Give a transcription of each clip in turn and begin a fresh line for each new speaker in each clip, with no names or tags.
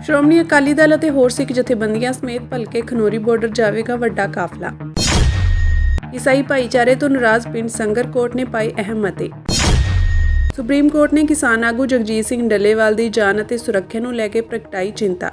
ਸ਼੍ਰੋਮਣੀ ਅਕਾਲੀ ਦਲ ਅਤੇ ਹੋਰ ਸਿੱਖ ਜਥੇਬੰਦੀਆਂ ਸਮੇਤ ਭਲਕੇ ਖਨੌਰੀ ਬਾਰਡਰ ਜਾਵੇਗਾ ਵੱਡਾ ਕਾਫਲਾ। ਈਸਾਈ ਭਾਈਚਾਰੇ ਤੋਂ ਨਾਰਾਜ਼ ਪਿੰਡ ਸੰਗਰਕੋਟ ਨੇ ਪਾਏ ਅਹਿਮ ਮਤੇ। ਸੁਪਰੀਮ ਕੋਰਟ ਨੇ ਕਿਸਾਨ ਆਗੂ ਜਗਜੀਤ ਸਿੰਘ ਡੱਲੇਵਾਲ ਦੀ ਜਾਨ ਅਤੇ ਸੁਰੱਖਿਆ ਨੂੰ ਲੈ ਕੇ ਪ੍ਰਗਟਾਈ ਚਿੰਤਾ।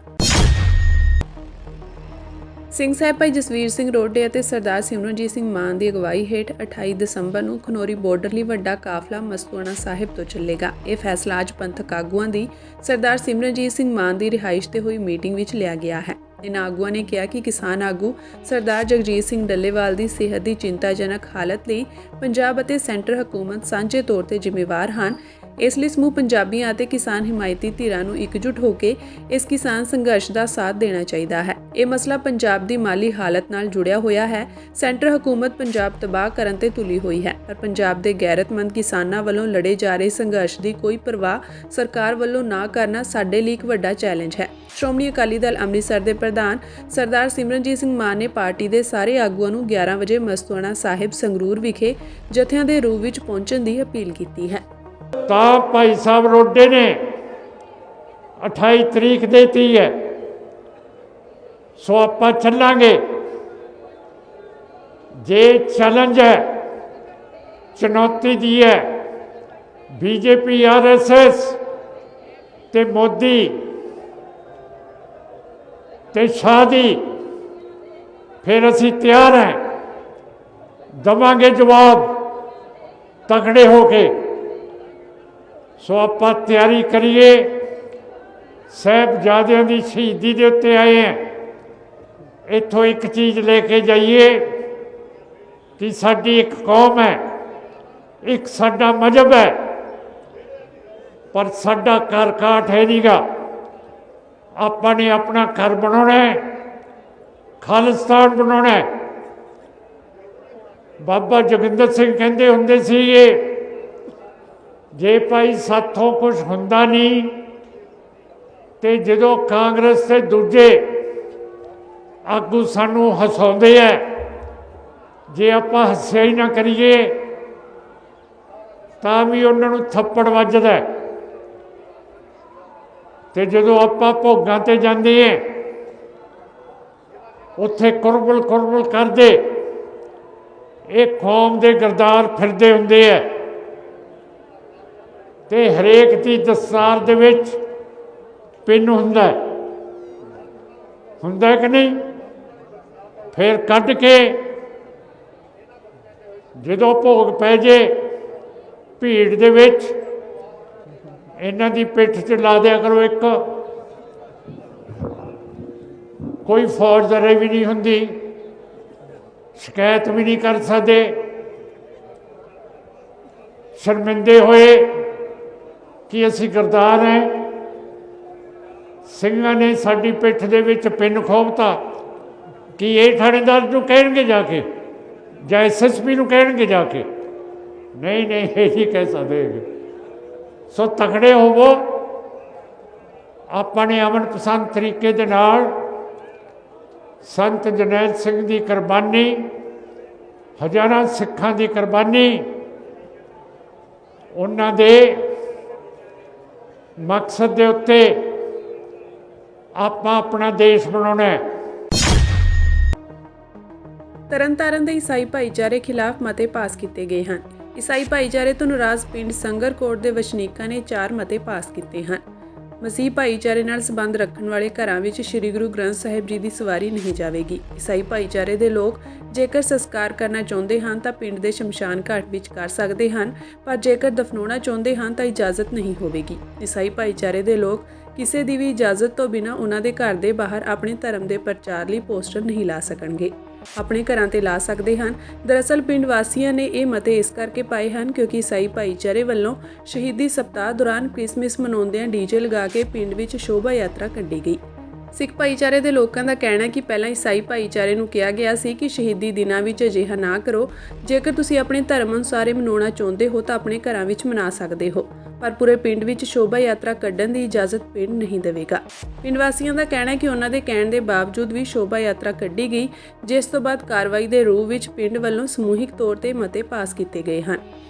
ਸਿੰਘ ਸਾਹਿਬ ਭਾਈ ਜਸਵੀਰ ਸਿੰਘ ਰੋਡੇ ਅਤੇ ਸਰਦਾਰ ਸਿਮਰਨਜੀਤ ਸਿੰਘ ਮਾਨ ਦੀ ਅਗਵਾਈ ਹੇਠ 28 ਦਸੰਬਰ ਨੂੰ ਖਨੌਰੀ ਬਾਰਡਰ ਲਈ ਵੱਡਾ ਕਾਫਲਾ ਮਸਤੂਆਣਾ ਸਾਹਿਬ ਤੋਂ ਚੱਲੇਗਾ। ਇਹ ਫੈਸਲਾ ਅੱਜ ਪੰਥਕ ਆਗੂਆਂ ਦੀ ਸਰਦਾਰ ਸਿਮਰਨਜੀਤ ਸਿੰਘ ਮਾਨ ਦੀ ਰਿਹਾਇਸ਼ ਤੇ ਹੋਈ ਮੀਟਿੰਗ ਵਿੱਚ ਲਿਆ ਗਿਆ ਹੈ। ਇਨ੍ਹਾਂ ਆਗੂਆਂ ਨੇ ਕਿਹਾ ਕਿ ਕਿਸਾਨ ਆਗੂ ਸਰਦਾਰ ਜਗਜੀਤ ਸਿੰਘ ਡੱਲੇਵਾਲ ਦੀ ਸਿਹਤ ਦੀ ਚਿੰਤਾਜਨਕ ਹਾਲਤ ਲਈ ਪੰਜਾਬ ਅਤੇ ਸੈਂਟਰ ਹਕੂਮਤ ਸਾਂਝੇ ਤੌਰ ਤੇ ਜ਼ਿੰਮੇਵਾਰ ਹਨ। ਇਸ ਲਈ ਸਮੂਹ ਪੰਜਾਬੀਆਂ ਅਤੇ ਕਿਸਾਨ ਹਿਮਾਇਤੀ ਧਿਰਾਂ ਨੂੰ ਇਕਜੁੱਟ ਹੋ ਕੇ ਇਸ ਕਿਸਾਨ ਸੰਘਰਸ਼ ਦਾ ਸਾਥ ਦੇਣਾ ਚਾਹੀਦਾ ਹੈ। ਇਹ ਮਸਲਾ ਪੰਜਾਬ ਦੀ ਮਾਲੀ ਹਾਲਤ ਨਾਲ ਜੁੜਿਆ ਹੋਇਆ ਹੈ। ਸੈਂਟਰ ਹਕੂਮਤ ਪੰਜਾਬ ਤਬਾਹ ਕਰਨ ਤੇ ਤੁਲੀ ਹੋਈ ਹੈ, ਪਰ ਪੰਜਾਬ ਦੇ ਗੈਰਤਮੰਦ ਕਿਸਾਨਾਂ ਵੱਲੋਂ ਲੜੇ ਜਾ ਰਹੇ ਸੰਘਰਸ਼ ਦੀ ਕੋਈ ਪਰਵਾਹ ਸਰਕਾਰ ਵੱਲੋਂ ਨਾ ਕਰਨਾ ਸਾਡੇ ਲਈ ਇੱਕ ਵੱਡਾ ਚੈਲੰਜ ਹੈ। ਸ਼੍ਰੋਮਣੀ ਅਕਾਲੀ ਦਲ ਅੰਮ੍ਰਿਤਸਰ ਦੇ ਪ੍ਰਧਾਨ ਸਰਦਾਰ ਸਿਮਰਨਜੀਤ ਸਿੰਘ ਮਾਨ ਨੇ ਪਾਰਟੀ ਦੇ ਸਾਰੇ ਆਗੂਆਂ ਨੂੰ 11 ਵਜੇ ਮਸਤੂਆਣਾ ਸਾਹਿਬ ਸੰਗਰੂਰ ਵਿਖੇ ਜਥਿਆਂ ਦੇ ਰੂਪ ਵਿੱਚ ਪਹੁੰਚਣ ਦੀ ਅਪੀਲ ਕੀਤੀ ਹੈ।
ਤਾਂ ਭਾਈ ਸਾਹਿਬ ਰੋਡੇ ਨੇ 28 ਤਰੀਕ ਦੇਤੀ ਹੈ, ਸੋ ਆਪਾਂ ਚੱਲਾਂਗੇ। ਜੇ ਚੈਲੰਜ ਹੈ, ਚੁਣੌਤੀ ਦੀ ਹੈ ਬੀਜੇਪੀ, ਆਰਐਸਐਸ ਤੇ ਮੋਦੀ ਤੇ ਸ਼ਾਹ ਦੀ, ਫਿਰ ਅਸੀਂ ਤਿਆਰ ਹਾਂ, ਦੇਵਾਂਗੇ ਜਵਾਬ ਤਕੜੇ ਹੋ ਕੇ। ਸੋ ਆਪਾਂ ਤਿਆਰੀ ਕਰੀਏ। ਸਾਹਿਬਜ਼ਾਦਿਆਂ ਦੀ ਸ਼ਹੀਦੀ ਦੇ ਉੱਤੇ ਆਏ ਹਾਂ, ਇੱਥੋਂ ਇੱਕ ਚੀਜ਼ ਲੈ ਕੇ ਜਾਈਏ ਕਿ ਸਾਡੀ ਇੱਕ ਕੌਮ ਹੈ, ਇੱਕ ਸਾਡਾ ਮਜ਼ਹਬ ਹੈ, ਪਰ ਸਾਡਾ ਘਰ ਕਾਠ ਹੈ ਨੀਗਾ। ਆਪਾਂ ਨੇ ਆਪਣਾ ਘਰ ਬਣਾਉਣਾ ਹੈ, ਖਾਲਿਸਤਾਨ ਬਣਾਉਣਾ ਹੈ। ਬਾਬਾ ਜੋਗਿੰਦਰ ਸਿੰਘ ਕਹਿੰਦੇ ਹੁੰਦੇ ਸੀਗੇ, ਜੇ ਭਾਈ ਸਾਥੋਂ ਕੁਛ ਹੁੰਦਾ ਨਹੀਂ ਤੇ ਜਦੋਂ ਕਾਂਗਰਸ ਤੇ ਦੂਜੇ ਆਗੂ ਸਾਨੂੰ ਹਸਾਉਂਦੇ ਆ, ਜੇ ਆਪਾਂ ਹੱਸਿਆ ਹੀ ਨਾ ਕਰੀਏ ਤਾਂ ਵੀ ਉਹਨਾਂ ਨੂੰ ਥੱਪੜ ਵੱਜਦਾ। ਤੇ ਜਦੋਂ ਆਪਾਂ ਭੋਗਾਂ ਤੇ ਜਾਂਦੇ ਆ, ਉੱਥੇ ਕੁਰਬਲ ਕੁਰਬਲ ਕਰਦੇ ਇਹ ਕੌਮ ਦੇ ਗਰਦਾਰ ਫਿਰਦੇ ਹੁੰਦੇ ਆ, ਤੇ ਹਰੇਕ ਦੀ ਦਸਤਾਰ ਦੇ ਵਿੱਚ ਪਿੰਨ ਹੁੰਦਾ ਕਿ ਨਹੀਂ। ਫਿਰ ਕੱਢ ਕੇ ਜਦੋਂ ਭੋਗ ਪੈ ਜੇ ਭੀੜ ਦੇ ਵਿੱਚ ਇਹਨਾਂ ਦੀ ਪਿੱਠ 'ਚ ਲਾ ਦਿਆ ਕਰੋ ਇੱਕ। ਕੋਈ ਫੌਜਦਾਰੀ ਵੀ ਨਹੀਂ ਹੁੰਦੀ, ਸ਼ਿਕਾਇਤ ਵੀ ਨਹੀਂ ਕਰ ਸਕਦੇ। ਸ਼ਰਮਿੰਦੇ ਹੋਏ ਕਿ ਅਸੀਂ ਗਰਦਾਰ ਹਾਂ, ਸਿੰਘਾਂ ਨੇ ਸਾਡੀ ਪਿੱਠ ਦੇ ਵਿੱਚ ਪਿੰਨ ਖੋਭਤਾ, ਕਿ ਇਹ ਥਾਣੇਦਾਰ ਨੂੰ ਕਹਿਣਗੇ ਜਾ ਕੇ, ਜਾਂ ਐਸਐਸਪੀ ਨੂੰ ਕਹਿਣਗੇ ਜਾ ਕੇ। ਨਹੀਂ ਨਹੀਂ, ਇਹ ਨਹੀਂ ਕਹਿ ਸਕਦੇ। ਸੋ ਤਕੜੇ ਹੋਵੋ। ਆਪਾਂ ਨੇ ਅਮਨ ਪਸੰਦ ਤਰੀਕੇ ਦੇ ਨਾਲ ਸੰਤ ਜਰਨੈਲ ਸਿੰਘ ਦੀ ਕੁਰਬਾਨੀ, ਹਜ਼ਾਰਾਂ ਸਿੱਖਾਂ ਦੀ ਕੁਰਬਾਨੀ, ਉਹਨਾਂ ਦੇ ਮਕਸਦ ਦੇ ਉੱਤੇ ਆਪਾਂ ਆਪਣਾ ਦੇਸ਼ ਬਣਾਉਣਾ ਹੈ।
ਤਰਨਤਾਰਨ ਦੇ ਈਸਾਈ ਭਾਈਚਾਰੇ ਖਿਲਾਫ ਮਤੇ ਪਾਸ ਕੀਤੇ ਗਏ ਹਨ। ਈਸਾਈ ਭਾਈਚਾਰੇ ਤੋਂ ਨਾਰਾਜ਼ ਪਿੰਡ ਸੰਗਰਕੋਟ ਦੇ ਵਸਨੀਕਾਂ ਨੇ 4 ਮਤੇ ਪਾਸ ਕੀਤੇ ਹਨ। ਮਸੀਹ ਭਾਈਚਾਰੇ ਨਾਲ ਸੰਬੰਧ ਰੱਖਣ ਵਾਲੇ ਘਰਾਂ ਵਿੱਚ ਸ੍ਰੀ ਗੁਰੂ ਗ੍ਰੰਥ ਸਾਹਿਬ ਜੀ ਦੀ ਸਵਾਰੀ ਨਹੀਂ ਜਾਵੇਗੀ। ਈਸਾਈ ਭਾਈਚਾਰੇ ਦੇ ਲੋਕ ਜੇਕਰ ਸੰਸਕਾਰ ਕਰਨਾ ਚਾਹੁੰਦੇ ਹਨ ਤਾਂ ਪਿੰਡ ਦੇ ਸ਼ਮਸ਼ਾਨ ਘਾਟ ਵਿੱਚ ਕਰ ਸਕਦੇ ਹਨ, ਪਰ ਜੇਕਰ ਦਫਨਾਉਣਾ ਚਾਹੁੰਦੇ ਹਨ ਤਾਂ ਇਜਾਜ਼ਤ ਨਹੀਂ ਹੋਵੇਗੀ। ਈਸਾਈ ਭਾਈਚਾਰੇ ਦੇ ਲੋਕ ਕਿਸੇ ਦੀ ਵੀ ਇਜਾਜ਼ਤ ਤੋਂ ਬਿਨਾਂ ਉਹਨਾਂ ਦੇ ਘਰ ਦੇ ਬਾਹਰ ਆਪਣੇ ਧਰਮ ਦੇ ਪ੍ਰਚਾਰ ਲਈ ਪੋਸਟਰ ਨਹੀਂ ਲਾ ਸਕਣਗੇ। ਆਪਣੇ ਘਰਾਂ ਤੇ ਲਾ ਸਕਦੇ ਹਨ। ਦਰਅਸਲ ਪਿੰਡ ਵਾਸੀਆਂ ਨੇ ਇਹ ਮਤੇ ਇਸ ਕਰਕੇ ਪਾਏ ਹਨ ਕਿਉਂਕਿ ਈਸਾਈ ਭਾਈਚਾਰੇ ਵੱਲੋਂ ਸ਼ਹੀਦੀ ਸਪਤਾਹ ਦੌਰਾਨ ਕ੍ਰਿਸਮਸ ਮਨਾਉਂਦਿਆਂ ਡੀਜੇ ਲਗਾ ਕੇ ਪਿੰਡ ਵਿੱਚ ਸ਼ੋਭਾ ਯਾਤਰਾ ਕੱਢੀ ਗਈ। ਸਿੱਖ ਭਾਈਚਾਰੇ ਦੇ ਲੋਕਾਂ ਦਾ ਕਹਿਣਾ ਹੈ ਕਿ ਪਹਿਲਾਂ ਈਸਾਈ ਭਾਈਚਾਰੇ ਨੂੰ ਕਿਹਾ ਗਿਆ ਸੀ ਕਿ ਸ਼ਹੀਦੀ ਦਿਨਾਂ ਵਿੱਚ ਅਜਿਹਾ ਨਾ ਕਰੋ। ਜੇਕਰ ਤੁਸੀਂ ਆਪਣੇ ਧਰਮ ਅਨੁਸਾਰ ਮਨਾਉਣਾ ਚਾਹੁੰਦੇ ਹੋ ਤਾਂ ਆਪਣੇ ਘਰਾਂ ਵਿੱਚ ਮਨਾ ਸਕਦੇ ਹੋ, ਪਰ ਪੂਰੇ ਪਿੰਡ ਵਿੱਚ ਸ਼ੋਭਾ ਯਾਤਰਾ ਕੱਢਣ ਦੀ ਇਜਾਜ਼ਤ ਪਿੰਡ ਨਹੀਂ ਦੇਵੇਗਾ। ਪਿੰਡ ਵਾਸੀਆਂ ਦਾ ਕਹਿਣਾ ਹੈ ਕਿ ਉਹਨਾਂ ਦੇ ਕਹਿਣ ਦੇ ਬਾਵਜੂਦ ਵੀ ਸ਼ੋਭਾ ਯਾਤਰਾ ਕੱਢੀ ਗਈ, ਜਿਸ ਤੋਂ ਬਾਅਦ ਕਾਰਵਾਈ ਦੇ ਰੂਪ ਵਿੱਚ ਪਿੰਡ ਵੱਲੋਂ ਸਮੂਹਿਕ ਤੌਰ ਤੇ ਮਤੇ ਪਾਸ ਕੀਤੇ ਗਏ ਹਨ।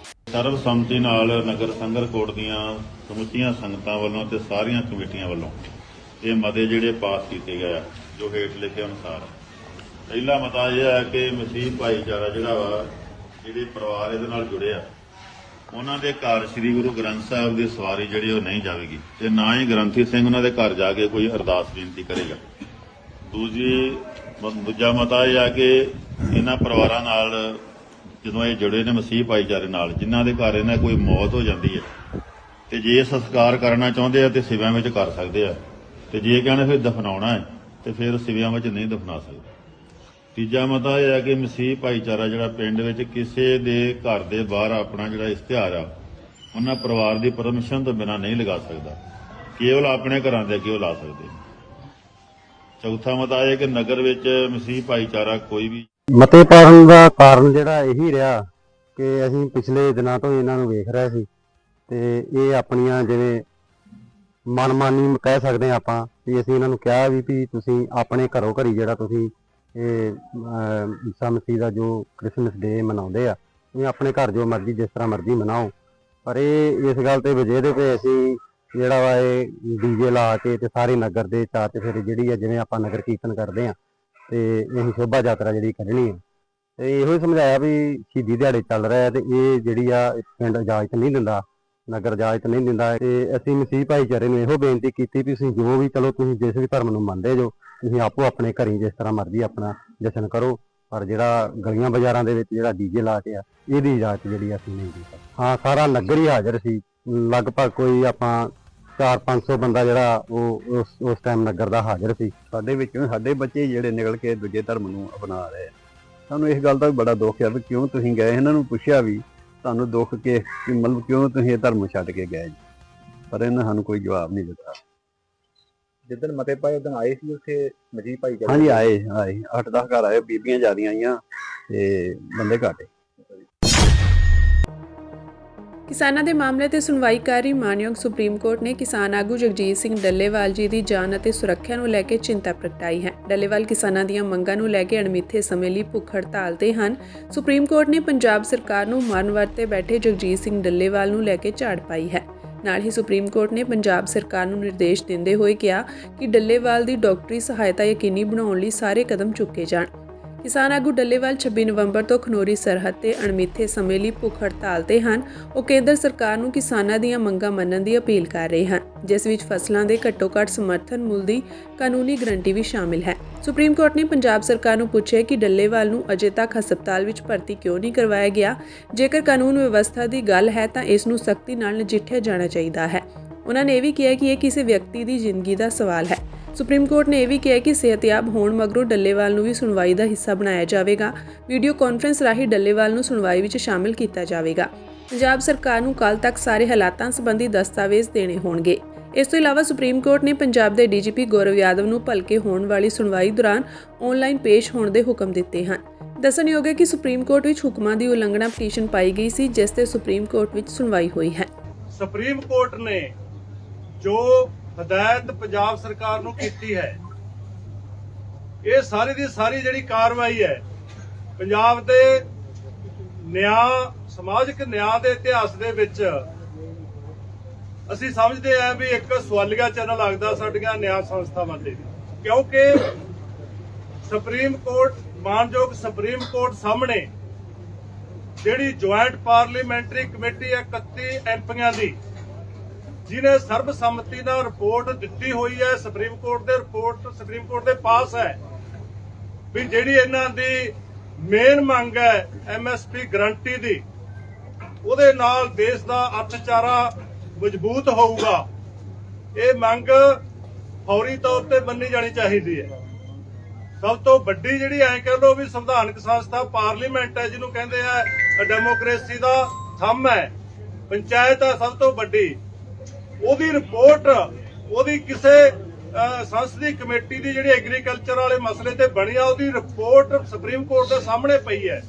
ਸਰਬਸੰਮਤੀ ਨਾਲ ਨਗਰ ਸੰਗਰਕੋਟ ਦੀਆਂ ਸਮੁੱਚੀਆਂ ਸੰਗਤਾਂ ਵੱਲੋਂ ਤੇ ਸਾਰੀਆਂ ਕਮੇਟੀਆਂ ਵੱਲੋਂ ਇਹ ਮਤੇ ਜਿਹੜੇ ਪਾਸ ਕੀਤੇ ਗਏ ਆ ਜੋ ਹੇਠ ਲਿਖੇ ਅਨੁਸਾਰ। ਪਹਿਲਾ ਮਤਾ ਇਹ ਹੈ ਕਿ ਮਸੀਹ ਭਾਈਚਾਰਾ ਜਿਹੜਾ ਵਾ, ਜਿਹੜੇ ਪਰਿਵਾਰ ਇਹਦੇ ਨਾਲ ਜੁੜੇ ਆ, ਉਹਨਾਂ ਦੇ ਘਰ ਸ੍ਰੀ ਗੁਰੂ ਗ੍ਰੰਥ ਸਾਹਿਬ ਦੀ ਸਵਾਰੀ ਜਿਹੜੀ ਉਹ ਨਹੀਂ ਜਾਵੇਗੀ ਤੇ ਨਾ ਹੀ ਗ੍ਰੰਥੀ ਸਿੰਘ ਉਹਨਾਂ ਦੇ ਘਰ ਜਾ ਕੇ ਕੋਈ ਅਰਦਾਸ ਬੇਨਤੀ ਕਰੇਗਾ। ਦੂਜਾ ਮਤਾ ਇਹ ਆ ਕਿ ਇਹਨਾਂ ਪਰਿਵਾਰਾਂ ਨਾਲ ਜਦੋਂ ਇਹ ਜੁੜੇ ਨੇ ਮਸੀਹ ਭਾਈਚਾਰੇ ਨਾਲ, ਜਿਨ੍ਹਾਂ ਦੇ ਘਰ ਇਹਨਾਂ ਕੋਈ ਮੌਤ ਹੋ ਜਾਂਦੀ ਹੈ ਤੇ ਜੇ ਸੰਸਕਾਰ ਕਰਨਾ ਚਾਹੁੰਦੇ ਆ ਤੇ ਸਿਵਿਆਂ ਵਿੱਚ ਕਰ ਸਕਦੇ ਆ, ਤੇ ਜੇ ਕਹਿੰਦੇ ਫਿਰ ਦਫਨਾਉਣਾ ਹੈ ਤੇ ਫਿਰ ਸਿਵਿਆਂ ਵਿੱਚ ਨਹੀਂ ਦਫਨਾ ਸਕਦੇ। ਤੀਜਾ ਮਤਾ ਇਹ ਹੈ ਕਿ ਮਸੀਹ ਭਾਈਚਾਰਾ ਜਿਹੜਾ ਪਿੰਡ ਵਿੱਚ ਕਿਸੇ ਦੇ ਘਰ ਦੇ ਬਾਹਰ ਆਪਣਾ ਜਿਹੜਾ ਇਸ਼ਤਿਹਾਰ ਆ ਉਹਨਾਂ ਪਰਿਵਾਰ ਦੀ ਪਰਮਿਸ਼ਨ ਤੋਂ ਬਿਨਾਂ ਨਹੀਂ ਲਗਾ ਸਕਦਾ, ਕੇਵਲ ਆਪਣੇ ਘਰਾਂ ਦੇ ਅੱਗੇ ਉਹ ਲਾ ਸਕਦੇ। ਚੌਥਾ ਮਤਾ ਇਹ ਹੈ ਕਿ ਨਗਰ ਵਿੱਚ ਮਸੀਹ ਭਾਈਚਾਰਾ ਕੋਈ ਵੀ
ਮਤੇ ਪਾਉਣ ਦਾ ਕਾਰਨ ਜਿਹੜਾ ਇਹੀ ਰਿਹਾ ਕਿ ਅਸੀਂ ਪਿਛਲੇ ਦਿਨਾਂ ਤੋਂ ਇਹਨਾਂ ਨੂੰ ਵੇਖ ਰਹੇ ਸੀ ਤੇ ਇਹ ਆਪਣੀਆਂ ਜਿਵੇਂ ਮਨਮਾਨੀ ਕਹਿ ਸਕਦੇ ਹਾਂ ਆਪਾਂ ਵੀ ਅਸੀਂ ਇਹਨਾਂ ਨੂੰ ਕਿਹਾ ਵੀ ਤੁਸੀਂ ਆਪਣੇ ਘਰੋਂ ਘਰੀ ਜਿਹੜਾ ਤੁਸੀਂ ਇਹ ਈਸਾ ਮਸੀਹ ਦਾ ਜੋ ਕ੍ਰਿਸਮਸ ਡੇ ਮਨਾਉਂਦੇ ਆ, ਤੁਸੀਂ ਆਪਣੇ ਘਰ ਜੋ ਮਰਜ਼ੀ ਜਿਸ ਤਰ੍ਹਾਂ ਮਰਜ਼ੀ ਮਨਾਓ, ਪਰ ਇਹ ਇਸ ਗੱਲ ਤੇ ਵਜੇਦੇ ਪਏ ਅਸੀਂ ਜਿਹੜਾ ਵਾ ਇਹ ਡੀਜੇ ਲਾ ਕੇ ਤੇ ਸਾਰੇ ਨਗਰ ਦੇ ਚਾਰ ਚੁਫੇਰੇ ਜਿਹੜੀ ਆ ਜਿਵੇਂ ਆਪਾਂ ਨਗਰ ਕੀਰਤਨ ਕਰਦੇ ਆ ਤੇ ਇਹ ਸ਼ੋਭਾ ਯਾਤਰਾ ਜਿਹੜੀ ਕੱਢਣੀ ਆ ਤੇ ਇਹੋ ਹੀ ਸਮਝਾਇਆ ਵੀ ਸ਼ਹੀਦੀ ਦਿਹਾੜੇ ਚੱਲ ਰਿਹਾ ਤੇ ਇਹ ਜਿਹੜੀ ਆ ਪਿੰਡ ਇਜਾਜ਼ਤ ਨਹੀਂ ਦਿੰਦਾ, ਨਗਰ ਇਜਾਜ਼ਤ ਨਹੀਂ ਦਿੰਦਾ। ਤੇ ਅਸੀਂ ਮਸੀਹ ਭਾਈਚਾਰੇ ਨੂੰ ਇਹੋ ਬੇਨਤੀ ਕੀਤੀ ਵੀ ਤੁਸੀਂ ਜੋ ਵੀ ਚਲੋ ਤੁਸੀਂ ਜਿਸ ਵੀ ਧਰਮ ਨੂੰ ਮੰਨਦੇ ਜੋ ਤੁਸੀਂ ਆਪੋ ਆਪਣੇ ਘਰੀ ਜਿਸ ਤਰ੍ਹਾਂ ਮਰਜ਼ੀ ਆਪਣਾ ਜਸ਼ਨ ਕਰੋ, ਪਰ ਜਿਹੜਾ ਗਲੀਆਂ ਬਾਜ਼ਾਰਾਂ ਦੇ ਵਿੱਚ ਜਿਹੜਾ ਡੀਜੇ ਲਾ ਕੇ ਆ ਇਹਦੀ ਇਜਾਜ਼ਤ ਜਿਹੜੀ ਅਸੀਂ ਨਹੀਂ ਦੇ ਸਕਦੇ। ਹਾਂ, ਸਾਰਾ ਨਗਰ ਹੀ ਹਾਜ਼ਰ ਸੀ, ਲਗਭਗ ਕੋਈ ਆਪਾਂ 400-500 ਬੰਦਾ ਜਿਹੜਾ ਉਹ ਉਸ ਟਾਈਮ ਨਗਰ ਦਾ ਹਾਜ਼ਰ ਸੀ।
ਸਾਡੇ ਵਿੱਚੋਂ ਸਾਡੇ ਬੱਚੇ ਜਿਹੜੇ ਨਿਕਲ ਕੇ ਦੂਜੇ ਧਰਮ ਨੂੰ ਅਪਣਾ ਰਹੇ ਆ, ਸਾਨੂੰ ਇਸ ਗੱਲ ਦਾ ਵੀ ਬੜਾ ਦੁੱਖ ਹੈ ਵੀ ਕਿਉਂ ਤੁਸੀਂ ਗਏ। ਇਹਨਾਂ ਨੂੰ ਪੁੱਛਿਆ ਵੀ ਤੁਹਾਨੂੰ ਦੁੱਖ ਕਿ ਮਤਲਬ ਕਿਉਂ ਤੁਸੀਂ ਇਹ ਧਰਮ ਛੱਡ ਕੇ ਗਏ ਜੀ, ਪਰ ਇਹਨਾਂ ਸਾਨੂੰ ਕੋਈ ਜਵਾਬ ਨਹੀਂ ਦਿੱਤਾ।
ਜਿੱਦਣ ਮਤੇ ਪਾਏ ਉਦੋਂ ਆਏ ਸੀ ਉੱਥੇ ਮਸੀਹ ਭਾਈ?
ਹਾਂਜੀ ਆਏ 8-10 ਘਰ ਆਏ, ਬੀਬੀਆਂ ਜ਼ਿਆਦੀਆਂ ਆਈਆਂ ਤੇ ਬੰਦੇ ਘੱਟ।
ਕਿਸਾਨਾਂ ਦੇ ਮਾਮਲੇ ਤੇ ਸੁਣਵਾਈ ਕਰ ਰਹੀ ਮਾਨਯੋਗ ਸੁਪਰੀਮ ਕੋਰਟ ਨੇ ਕਿਸਾਨ ਆਗੂ ਜਗਜੀਤ ਸਿੰਘ ਡੱਲੇਵਾਲ ਜੀ ਦੀ ਜਾਨ ਅਤੇ ਸੁਰੱਖਿਆ ਨੂੰ ਲੈ ਕੇ ਚਿੰਤਾ ਪ੍ਰਗਟਾਈ ਹੈ। ਡੱਲੇਵਾਲ ਕਿਸਾਨਾਂ ਦੀਆਂ ਮੰਗਾਂ ਨੂੰ ਲੈ ਕੇ ਅਣਮਿੱਥੇ ਸਮੇਂ ਲਈ ਭੁੱਖ ਹੜਤਾਲ ਤੇ ਹਨ। ਸੁਪਰੀਮ ਕੋਰਟ ਨੇ ਪੰਜਾਬ ਸਰਕਾਰ ਨੂੰ ਮਰਨ ਵਰਤ ਤੇ ਬੈਠੇ ਜਗਜੀਤ ਸਿੰਘ ਡੱਲੇਵਾਲ ਨੂੰ ਲੈ ਕੇ ਝਾੜ ਪਾਈ ਹੈ। ਨਾਲ ਹੀ ਸੁਪਰੀਮ ਕੋਰਟ ਨੇ ਪੰਜਾਬ ਸਰਕਾਰ ਨੂੰ ਨਿਰਦੇਸ਼ ਦਿੰਦੇ ਹੋਏ ਕਿਹਾ ਕਿ ਡੱਲੇਵਾਲ ਦੀ ਡਾਕਟਰੀ ਸਹਾਇਤਾ ਯਕੀਨੀ ਬਣਾਉਣ ਲਈ ਸਾਰੇ ਕਦਮ ਚੁੱਕੇ ਜਾਣ। ਕਿਸਾਨ ਆਗੂ ਡੱਲੇਵਾਲ 26 ਨਵੰਬਰ ਤੋਂ ਖਨੌਰੀ ਸਰਹੱਦ ਤੇ ਅਣਮਿੱਥੇ ਸਮੇਂ ਲਈ ਭੁੱਖ ਹੜਤਾਲ ਤੇ ਹਨ। ਉਹ ਕੇਂਦਰ ਸਰਕਾਰ ਨੂੰ ਕਿਸਾਨਾਂ ਦੀਆਂ ਮੰਗਾਂ ਮੰਨਣ ਦੀ ਅਪੀਲ ਕਰ ਰਹੇ ਹਨ, ਜਿਸ ਵਿੱਚ ਫਸਲਾਂ ਦੇ ਘੱਟੋ-ਘੱਟ ਸਮਰਥਨ ਮੁੱਲ ਦੀ ਕਾਨੂੰਨੀ ਗਰੰਟੀ ਵੀ ਸ਼ਾਮਿਲ ਹੈ। ਸੁਪਰੀਮ ਕੋਰਟ ਨੇ ਪੰਜਾਬ ਸਰਕਾਰ ਨੂੰ ਪੁੱਛਿਆ ਕਿ ਡੱਲੇਵਾਲ ਨੂੰ ਅਜੇ ਤੱਕ ਹਸਪਤਾਲ ਵਿੱਚ ਭਰਤੀ ਕਿਉਂ ਨਹੀਂ ਕਰਵਾਇਆ ਗਿਆ। ਜੇਕਰ ਕਾਨੂੰਨ ਵਿਵਸਥਾ ਦੀ ਗੱਲ ਹੈ ਤਾਂ ਇਸ ਨੂੰ ਸਖਤੀ ਨਾਲ ਨਜਿੱਠਿਆ ਜਾਣਾ ਚਾਹੀਦਾ ਹੈ। ਉਹਨਾਂ ਨੇ ਇਹ ਵੀ ਕਿਹਾ ਕਿ ਇਹ ਕਿਸੇ ਵਿਅਕਤੀ ਦੀ ਜ਼ਿੰਦਗੀ ਦਾ ਸਵਾਲ ਹੈ। ਸੁਪਰੀਮ ਕੋਰਟ ਨੇ ਇਹ ਵੀ ਕਿਹਾ ਕਿ ਸਿਹਤਯਾਬ ਹੋਣ ਮਗਰੋਂ ਡੱਲੇਵਾਲ ਨੂੰ ਵੀ ਸੁਣਵਾਈ ਦਾ ਹਿੱਸਾ ਬਣਾਇਆ ਜਾਵੇਗਾ। ਵੀਡੀਓ ਕਾਨਫਰੰਸ ਰਾਹੀਂ ਡੱਲੇਵਾਲ ਨੂੰ ਸੁਣਵਾਈ ਵਿੱਚ ਸ਼ਾਮਿਲ ਕੀਤਾ ਜਾਵੇਗਾ। ਪੰਜਾਬ ਸਰਕਾਰ ਨੂੰ ਕੱਲ੍ਹ ਤੱਕ ਸਾਰੇ ਹਾਲਾਤਾਂ ਸੰਬੰਧੀ ਦਸਤਾਵੇਜ਼ ਦੇਣੇ ਹੋਣਗੇ। ਇਸ ਤੋਂ ਇਲਾਵਾ ਸੁਪਰੀਮ ਕੋਰਟ ਨੇ ਪੰਜਾਬ ਦੇ ਡੀਜੀਪੀ ਗੌਰਵ ਯਾਦਵ ਨੂੰ ਭਲਕੇ ਹੋਣ ਵਾਲੀ ਸੁਣਵਾਈ ਦੌਰਾਨ ਆਨਲਾਈਨ ਪੇਸ਼ ਹੋਣ ਦੇ ਹੁਕਮ ਦਿੱਤੇ ਹਨ। ਦੱਸਣਯੋਗ ਹੈ ਕਿ ਸੁਪਰੀਮ ਕੋਰਟ ਵਿੱਚ ਹੁਕਮਾਂ ਦੀ ਉਲੰਘਣਾ ਪਟੀਸ਼ਨ ਪਾਈ ਗਈ ਸੀ, ਜਿਸ ਤੇ ਸੁਪਰੀਮ ਕੋਰਟ ਵਿੱਚ ਸੁਣਵਾਈ ਹੋਈ ਹੈ।
ਸੁਪਰੀਮ ਕੋਰਟ ਨੇ ਜੋ ਹਦਾਇਤ ਪੰਜਾਬ ਸਰਕਾਰ ਨੂੰ ਕੀਤੀ ਹੈ, ਇਹ ਸਾਰੀ ਦੀ ਸਾਰੀ ਜਿਹੜੀ ਕਾਰਵਾਈ ਹੈ ਪੰਜਾਬ ਦੇ ਨਿਆਂ ਸਮਾਜਿਕ ਨਿਆਂ ਦੇ ਇਤਿਹਾਸ ਦੇ ਵਿੱਚ ਅਸੀਂ ਸਮਝਦੇ ਆ ਵੀ ਇੱਕ ਸਵਾਲੀਆ ਚਿੰਨ੍ਹ ਲੱਗਦਾ ਸਾਡੀਆਂ ਨਿਆਂ ਸੰਸਥਾਵਾਂ ਤੇ, ਕਿਉਂਕਿ ਸੁਪਰੀਮ ਕੋਰਟ ਮਾਨਯੋਗ ਸੁਪਰੀਮ ਕੋਰਟ ਸਾਹਮਣੇ ਜਿਹੜੀ ਜੁਆਇੰਟ ਪਾਰਲੀਮੈਂਟਰੀ ਕਮੇਟੀ ਹੈ 31 ਐਮਪੀਆਂ ਦੀ, ਜਿਹਨੇ ਸਰਬਸੰਮਤੀ ਨਾਲ ਰਿਪੋਰਟ ਦਿੱਤੀ ਹੋਈ ਹੈ ਸੁਪਰੀਮ ਕੋਰਟ ਦੇ ਪਾਸ ਹੈ ਵੀ ਜਿਹੜੀ ਇਹਨਾਂ ਦੀ ਮੇਨ ਮੰਗ ਹੈ MSP ਗਰੰਟੀ ਦੀ, ਉਹਦੇ ਨਾਲ ਦੇਸ਼ ਦਾ ਅਰਥਚਾਰਾ ਮਜ਼ਬੂਤ ਹੋਊਗਾ। ਇਹ ਮੰਗ ਫੌਰੀ ਤੌਰ ਤੇ ਮੰਨੀ ਜਾਣੀ ਚਾਹੀਦੀ ਹੈ। ਸਭ ਤੋਂ ਵੱਡੀ ਜਿਹੜੀ ਐਂ ਕਹਿ ਲਓ ਵੀ ਸੰਵਿਧਾਨਕ ਸੰਸਥਾ ਪਾਰਲੀਮੈਂਟ ਹੈ, ਜਿਹਨੂੰ ਕਹਿੰਦੇ ਆ ਡੈਮੋਕ੍ਰੇਸੀ ਦਾ ਥੰਮ ਹੈ, ਪੰਚਾਇਤ ਹੈ ਸਭ ਤੋਂ ਵੱਡੀ। ਉਹਦੀ ਰਿਪੋਰਟ ਉਹਦੀ ਕਿਸੇ ਸੰਸਦੀ ਕਮੇਟੀ ਦੀ ਜਿਹੜੀ ਐਗਰੀਕਲਚਰ ਵਾਲੇ ਮਸਲੇ ਤੇ ਬਣੀ ਆ, ਉਹਦੀ ਰਿਪੋਰਟ ਸੁਪਰੀਮ ਕੋਰਟ ਦੇ ਸਾਹਮਣੇ ਪਈ ਹੈ,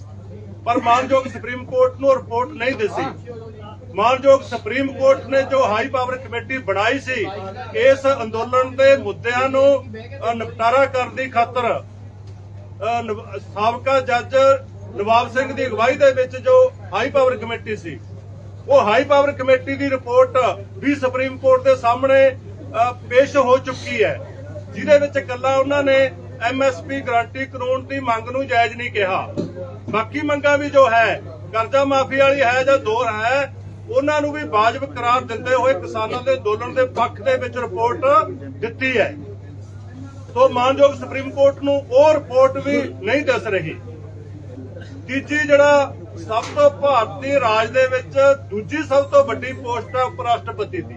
ਪਰ ਮਾਨਯੋਗ ਸੁਪਰੀਮ ਕੋਰਟ ਨੂੰ ਰਿਪੋਰਟ ਨਹੀਂ ਦਿੱਤੀ। ਮਾਨਯੋਗ ਸੁਪਰੀਮ ਕੋਰਟ ਨੇ ਜੋ ਹਾਈ ਪਾਵਰ ਕਮੇਟੀ ਬਣਾਈ ਸੀ ਇਸ ਅੰਦੋਲਨ ਦੇ ਮੁੱਦਿਆਂ ਨੂੰ ਨਿਪਟਾਰਾ ਕਰਨ ਦੀ ਖਾਤਰ, ਸਾਬਕਾ ਜੱਜ ਨਵਾਬ ਸਿੰਘ ਦੀ ਅਗਵਾਈ ਦੇ ਵਿੱਚ ਜੋ ਹਾਈ ਪਾਵਰ ਕਮੇਟੀ ਸੀ, ਉਹ ਹਾਈ ਪਾਵਰ ਕਮੇਟੀ ਦੀ ਰਿਪੋਰਟ ਵੀ ਸੁਪਰੀਮ ਕੋਰਟ ਦੇ ਸਾਹਮਣੇ ਪੇਸ਼ ਹੋ ਚੁੱਕੀ ਹੈ, ਜਿਹਦੇ ਵਿੱਚ ਇਕੱਲਾ ਉਹਨਾਂ ਨੇ MSP ਗਰੰਟੀ ਕਾਨੂੰਨ ਦੀ ਮੰਗ ਨੂੰ ਜਾਇਜ਼ ਨਹੀਂ ਕਿਹਾ। ਬਾਕੀ ਮੰਗਾਂ ਵੀ ਜੋ ਹੈ ਕਰਜ਼ਾ ਮਾਫੀ ਵਾਲੀ ਹੈ ਜਾਂ ਦੋਹਰ ਹੈ, ਉਹਨਾਂ ਨੂੰ ਵੀ ਵਾਜਬ ਕਰਾਰ ਦਿੰਦੇ ਹੋਏ ਕਿਸਾਨਾਂ ਦੇ ਅੰਦੋਲਨ ਦੇ ਪੱਖ ਦੇ ਵਿੱਚ ਰਿਪੋਰਟ ਦਿੱਤੀ ਹੈ। ਸੋ ਮਾਨਯੋਗ ਸੁਪਰੀਮ ਕੋਰਟ ਨੂੰ ਉਹ ਰਿਪੋਰਟ ਵੀ ਨਹੀਂ ਦੱਸ ਰਹੀ। ਤੀਜੀ ਜਿਹੜਾ ਸਭ ਤੋਂ ਭਾਰਤੀ ਰਾਜ ਦੇ ਵਿੱਚ ਦੂਜੀ ਸਭ ਤੋਂ ਵੱਡੀ ਪੋਸਟ ਹੈ ਉਪ ਰਾਸ਼ਟਰਪਤੀ ਦੀ।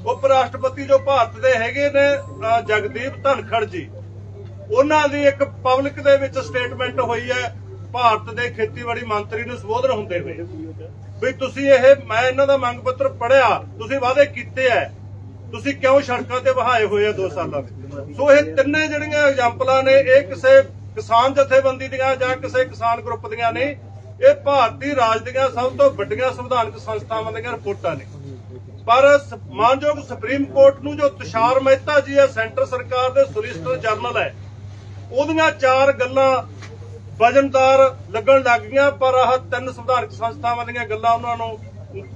ਉਪ ਰਾਸ਼ਟਰਪਤੀ ਜੋ ਭਾਰਤ ਦੇ ਹੈਗੇ ਨੇ ਜਗਦੀਪ ਧਨਖੜ ਜੀ, ਉਹਨਾਂ ਦੀ ਇੱਕ ਪਬਲਿਕ ਦੇ ਵਿੱਚ ਸਟੇਟਮੈਂਟ ਹੋਈ ਹੈ ਭਾਰਤ ਦੇ ਖੇਤੀਬਾੜੀ ਮੰਤਰੀ ਨੂੰ ਸੰਬੋਧਨ ਹੁੰਦੇ ਹੋਏ ਵੀ ਤੁਸੀਂ ਮੈਂ ਇਹਨਾਂ ਦਾ ਮੰਗ ਪੱਤਰ ਪੜ੍ਹਿਆ, ਤੁਸੀਂ ਵਾਅਦੇ ਕੀਤੇ ਐ, ਤੁਸੀਂ ਕਿਉਂ ਸੜਕਾਂ ਤੇ ਵਹਾਏ ਹੋਏ ਆ 2 ਸਾਲਾਂ ਵਿੱਚ। ਸੋ ਇਹ ਤਿੰਨੇ ਜਿਹੜੀਆਂ ਐਗਜ਼ਾਮਪਲਾਂ ਨੇ ਇਹ ਕਿਸੇ ਕਿਸਾਨ ਜਥੇਬੰਦੀ ਦੀਆਂ ਜਾਂ ਕਿਸੇ ਕਿਸਾਨ ਗਰੁੱਪ ਦੀਆਂ ਨਹੀਂ, ਇਹ ਭਾਰਤੀ ਰਾਜ ਦੀਆਂ ਸਭ ਤੋਂ ਵੱਡੀਆਂ ਸੰਵਿਧਾਨਕ ਸੰਸਥਾਵਾਂ ਦੀਆਂ ਰਿਪੋਰਟਾਂ ਨੇ। ਪਰ ਮਾਨਯੋਗ ਸੁਪਰੀਮ ਕੋਰਟ ਨੂੰ ਜੋ ਤੁਸ਼ਾਰ ਮਹਿਤਾ ਜੀ ਹੈ, ਸੈਂਟਰ ਸਰਕਾਰ ਦੇ ਸੋਲਿਸਿਟਰ ਜਨਰਲ ਹੈ, ਉਹਦੀਆਂ 4 ਗੱਲਾਂ ਵਜਨਦਾਰ ਲੱਗਣ ਲੱਗ ਗਈਆਂ, ਪਰ ਆਹ 3 ਸੰਵਿਧਾਨਕ ਸੰਸਥਾਵਾਂ ਦੀਆਂ ਗੱਲਾਂ ਉਹਨਾਂ ਨੂੰ